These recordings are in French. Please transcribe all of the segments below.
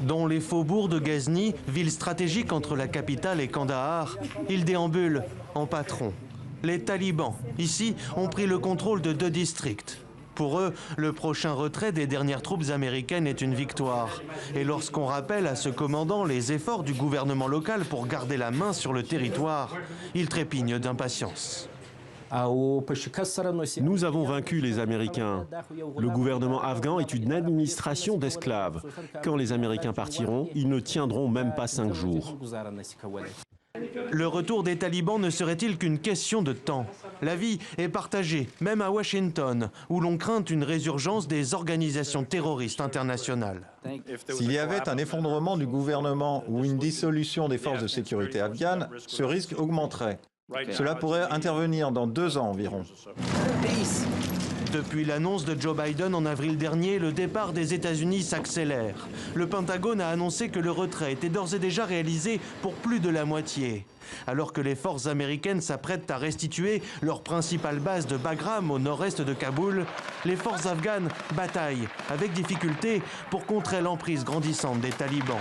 Dans les faubourgs de Ghazni, ville stratégique entre la capitale et Kandahar, ils déambulent en patron. Les talibans, ici, ont pris le contrôle de 2 districts. Pour eux, le prochain retrait des dernières troupes américaines est une victoire. Et lorsqu'on rappelle à ce commandant les efforts du gouvernement local pour garder la main sur le territoire, il trépigne d'impatience. Nous avons vaincu les Américains. Le gouvernement afghan est une administration d'esclaves. Quand les Américains partiront, ils ne tiendront même pas 5 jours. Le retour des talibans ne serait-il qu'une question de temps? L'avis est partagé, même à Washington, où l'on craint une résurgence des organisations terroristes internationales. S'il y avait un effondrement du gouvernement ou une dissolution des forces de sécurité afghanes, ce risque augmenterait. Cela pourrait intervenir dans 2 ans environ. Depuis l'annonce de Joe Biden en avril dernier, le départ des États-Unis s'accélère. Le Pentagone a annoncé que le retrait était d'ores et déjà réalisé pour plus de la moitié. Alors que les forces américaines s'apprêtent à restituer leur principale base de Bagram au nord-est de Kaboul, les forces afghanes bataillent avec difficulté pour contrer l'emprise grandissante des talibans.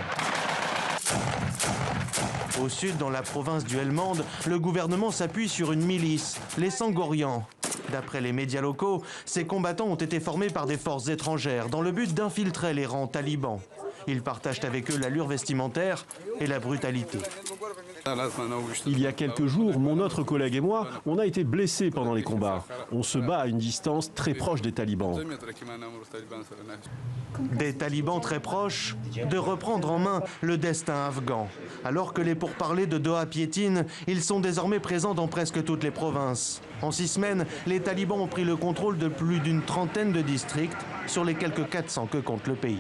Au sud, dans la province du Helmand, le gouvernement s'appuie sur une milice, les Sangorians. D'après les médias locaux, ces combattants ont été formés par des forces étrangères dans le but d'infiltrer les rangs talibans. Ils partagent avec eux l'allure vestimentaire et la brutalité. Il y a quelques jours, mon autre collègue et moi, on a été blessés pendant les combats. On se bat à une distance très proche des talibans. Des talibans très proches de reprendre en main le destin afghan. Alors que les pourparlers de Doha piétinent, ils sont désormais présents dans presque toutes les provinces. En 6 semaines, les talibans ont pris le contrôle de plus d'une trentaine de districts sur les quelques 400 que compte le pays.